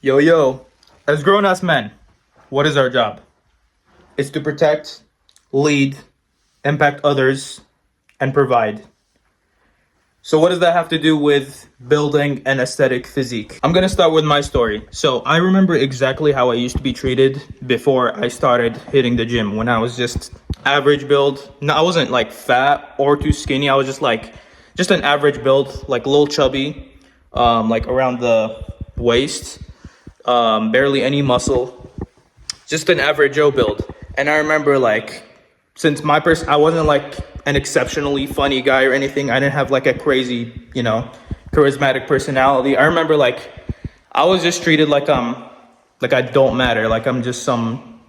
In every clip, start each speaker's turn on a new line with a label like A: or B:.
A: Yo, yo, as grown ass men, what is our job? It's to protect, lead, impact others, and provide. So, what does that have to do with building an aesthetic physique? I'm gonna start with my story. So, I remember exactly how I used to be treated before I started hitting the gym when I was just average build. No, I wasn't like fat or too skinny. I was just an average build, like a little chubby, like around the waist, barely any muscle, just an average Joe build. And I remember like, since I wasn't like an exceptionally funny guy or anything. I didn't have like a crazy, charismatic personality. I remember like I was just treated like I don't matter, like I'm just some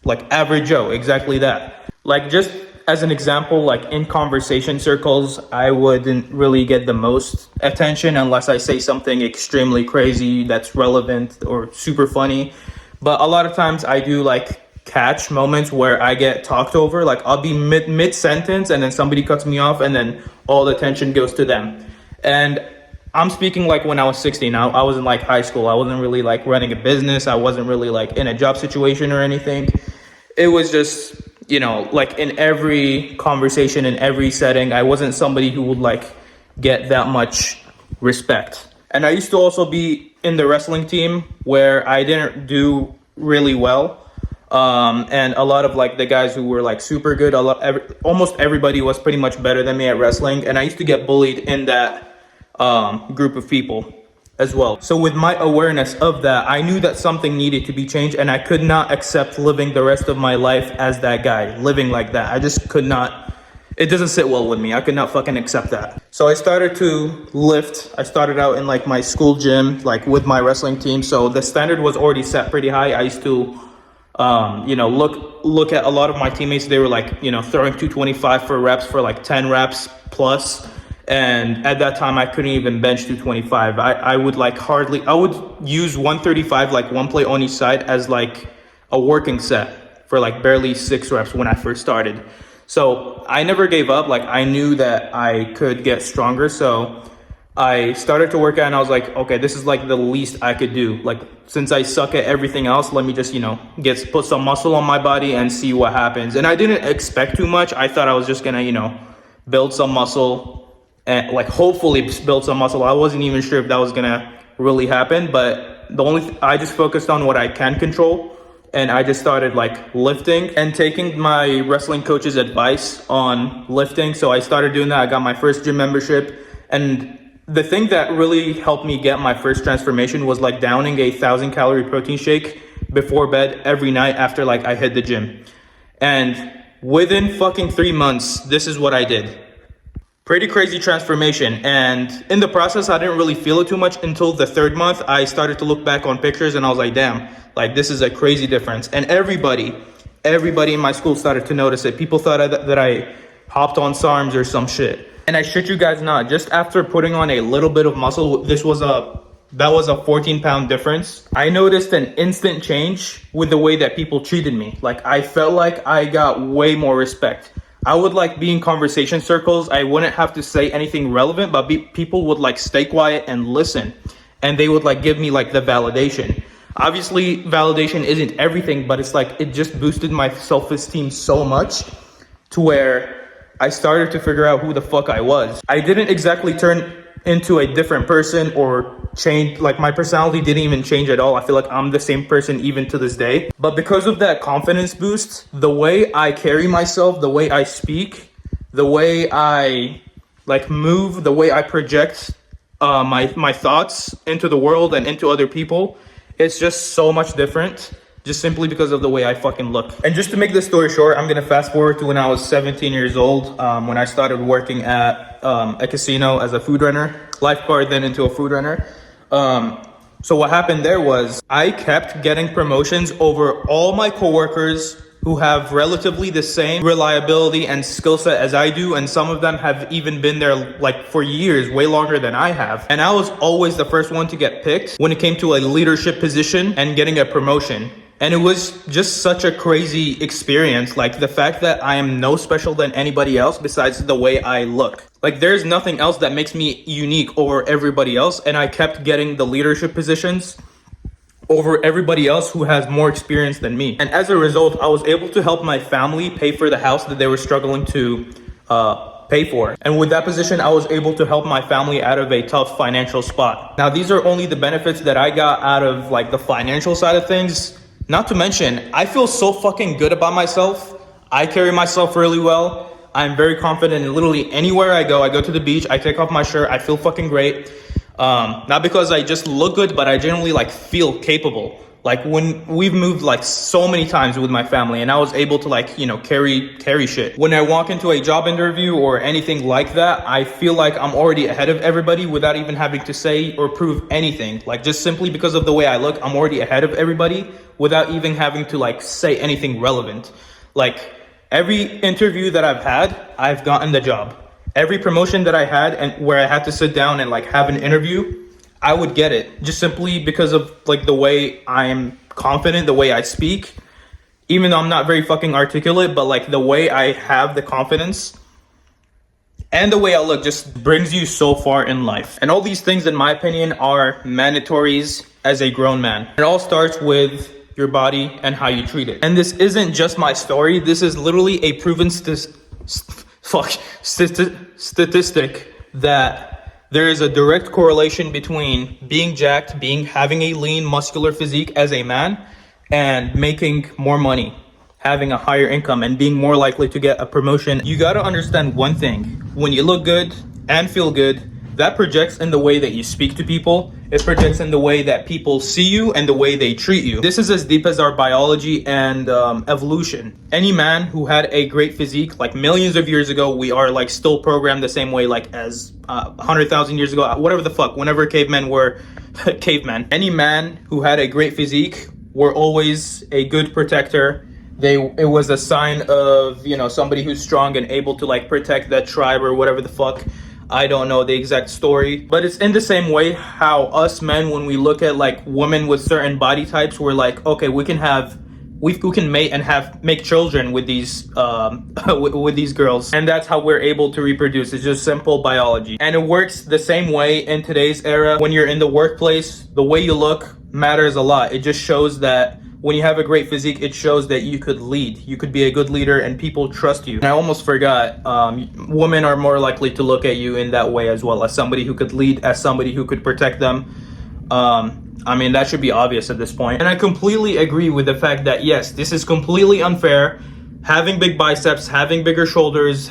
A: like average Joe, exactly that. Like just as an example, like in conversation circles, I wouldn't really get the most attention unless I say something extremely crazy that's relevant or super funny. But a lot of times I do like catch moments where I get talked over. Like I'll be mid sentence and then somebody cuts me off and then all the attention goes to them. And I'm speaking like when I was 16. I was in like high school. I wasn't really like running a business. I wasn't really like in a job situation or anything. It was just, like in every conversation, in every setting, I wasn't somebody who would like get that much respect. And I used to also be in the wrestling team where I didn't do really well. And a lot of like the guys who were like super good, almost everybody was pretty much better than me at wrestling. And I used to get bullied in that group of people as well. So with my awareness of that, I knew that something needed to be changed, and I could not accept living the rest of my life as that guy, living like that. I just could not. It doesn't sit well with me. I could not fucking accept that. So I started to lift. I started out in like my school gym, like with my wrestling team. So the standard was already set pretty high. I used to look at a lot of my teammates. They were like, throwing 225 for reps for like 10 reps plus. And at that time, I couldn't even bench 225. I would use 135, like one plate on each side as like a working set for like barely 6 reps when I first started. So I never gave up. Like I knew that I could get stronger. So I started to work out and I was like, okay, this is like the least I could do. Like, since I suck at everything else, let me just, put some muscle on my body and see what happens. And I didn't expect too much. I thought I was just gonna, build some muscle and like hopefully build some muscle. I wasn't even sure if that was gonna really happen, but I just focused on what I can control. And I just started like lifting and taking my wrestling coach's advice on lifting. So I started doing that. I got my first gym membership. And the thing that really helped me get my first transformation was like downing 1,000-calorie protein shake before bed every night after like I hit the gym. And within fucking 3 months, this is what I did. Pretty crazy transformation. And in the process, I didn't really feel it too much until the 3rd month. I started to look back on pictures and I was like, damn, like this is a crazy difference. And everybody in my school started to notice it. People thought that I hopped on SARMs or some shit. And I shit you guys not, just after putting on a little bit of muscle, that was a 14-pound difference. I noticed an instant change with the way that people treated me. Like I felt like I got way more respect. I would like be in conversation circles. I wouldn't have to say anything relevant, but people would like stay quiet and listen. And they would like give me like the validation. Obviously, validation isn't everything, but it's like it just boosted my self-esteem so much to where I started to figure out who the fuck I was. I didn't exactly turn into a different person or change, like my personality didn't even change at all. I feel like I'm the same person even to this day. But because of that confidence boost, the way I carry myself, the way I speak, the way I like move, the way I project my thoughts into the world and into other people, it's just so much different. Just simply because of the way I fucking look. And just to make this story short, I'm gonna fast forward to when I was 17 years old, when I started working at a casino as a food runner, lifeguard, then into a food runner. So what happened there was I kept getting promotions over all my coworkers who have relatively the same reliability and skill set as I do. And some of them have even been there like for years, way longer than I have. And I was always the first one to get picked when it came to a leadership position and getting a promotion. And it was just such a crazy experience. Like the fact that I am no special than anybody else besides the way I look. Like there's nothing else that makes me unique over everybody else. And I kept getting the leadership positions over everybody else who has more experience than me. And as a result, I was able to help my family pay for the house that they were struggling to pay for. And with that position, I was able to help my family out of a tough financial spot. Now, these are only the benefits that I got out of like the financial side of things. Not to mention, I feel so fucking good about myself. I carry myself really well. I'm very confident in literally anywhere I go to the beach, I take off my shirt, I feel fucking great. Not because I just look good, but I generally like feel capable. Like when we've moved like so many times with my family and I was able to like, you know, carry shit. When I walk into a job interview or anything like that, I feel like I'm already ahead of everybody without even having to say or prove anything. Like just simply because of the way I look, I'm already ahead of everybody without even having to like say anything relevant. Like every interview that I've had, I've gotten the job. Every promotion that I had and where I had to sit down and like have an interview, I would get it just simply because of like the way I'm confident, the way I speak, even though I'm not very fucking articulate, but like the way I have the confidence and the way I look just brings you so far in life. And all these things, in my opinion, are mandatories as a grown man. It all starts with your body and how you treat it. And this isn't just my story. This is literally a proven statistic that there is a direct correlation between being jacked, having a lean, muscular physique as a man, and making more money, having a higher income, and being more likely to get a promotion. You gotta understand one thing: when you look good and feel good, that projects in the way that you speak to people. It projects in the way that people see you and the way they treat you. This is as deep as our biology and evolution. Any man who had a great physique, like millions of years ago, we are like still programmed the same way like as 100,000 years ago, whatever the fuck, whenever cavemen were cavemen. Any man who had a great physique were always a good protector. It was a sign of, you know, somebody who's strong and able to like protect that tribe or whatever the fuck. I don't know the exact story, but it's in the same way how us men, when we look at like women with certain body types, we're like, okay, we can mate and make children with these with these girls, and that's how we're able to reproduce. It's just simple biology, and it works the same way in today's era. When you're in the workplace, the way you look matters a lot. It just shows that when you have a great physique, it shows that you could lead. You could be a good leader and people trust you. And I almost forgot, women are more likely to look at you in that way as well, as somebody who could lead, as somebody who could protect them. I mean, that should be obvious at this point. And I completely agree with the fact that, yes, this is completely unfair. Having big biceps, having bigger shoulders,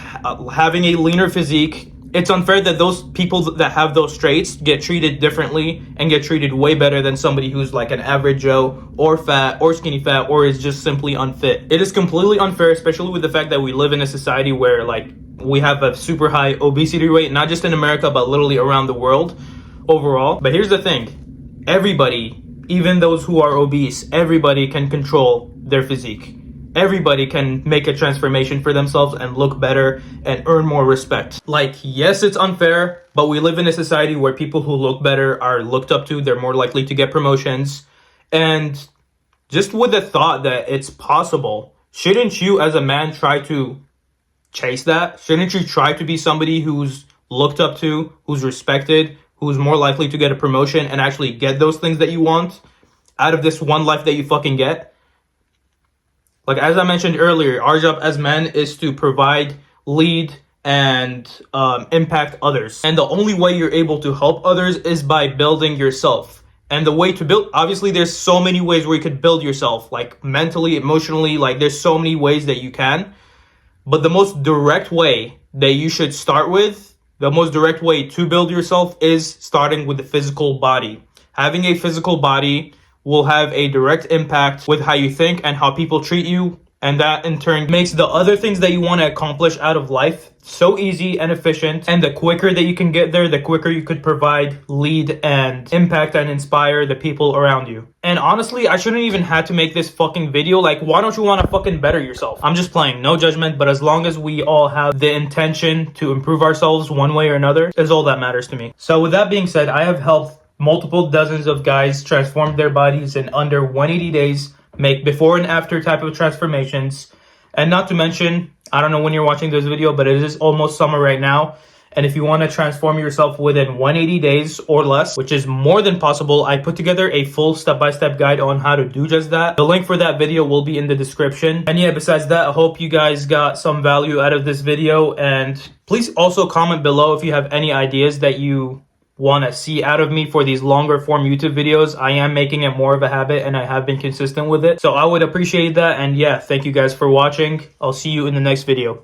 A: having a leaner physique, it's unfair that those people that have those traits get treated differently and get treated way better than somebody who's like an average Joe or fat or skinny fat or is just simply unfit. It is completely unfair, especially with the fact that we live in a society where like we have a super high obesity rate, not just in America, but literally around the world overall. But here's the thing: everybody, even those who are obese, everybody can control their physique. Everybody can make a transformation for themselves and look better and earn more respect. Like, yes, it's unfair, but we live in a society where people who look better are looked up to. They're more likely to get promotions. And just with the thought that it's possible, shouldn't you as a man try to chase that? Shouldn't you try to be somebody who's looked up to, who's respected, who's more likely to get a promotion and actually get those things that you want out of this one life that you fucking get? Like, as I mentioned earlier, our job as men is to provide, lead, and impact others. And the only way you're able to help others is by building yourself. And the way to build, obviously, there's so many ways where you could build yourself, like mentally, emotionally, like there's so many ways that you can. But the most direct way that you should start with, the most direct way to build yourself is starting with the physical body. Having a physical body will have a direct impact with how you think and how people treat you. And that in turn makes the other things that you want to accomplish out of life so easy and efficient. And the quicker that you can get there, the quicker you could provide, lead, and impact and inspire the people around you. And honestly, I shouldn't even have to make this fucking video. Like, why don't you want to fucking better yourself? I'm just playing, no judgment, but as long as we all have the intention to improve ourselves one way or another, is all that matters to me. So with that being said, I have helped multiple dozens of guys transform their bodies in under 180 days, make before and after type of transformations. And not to mention, I don't know when you're watching this video, but it is almost summer right now. And if you want to transform yourself within 180 days or less, which is more than possible, I put together a full step-by-step guide on how to do just that. The link for that video will be in the description. And yeah, besides that, I hope you guys got some value out of this video. And please also comment below if you have any ideas that you want to see out of me for these longer form YouTube videos. I am making it more of a habit and I have been consistent with it. So I would appreciate that. And yeah, thank you guys for watching. I'll see you in the next video.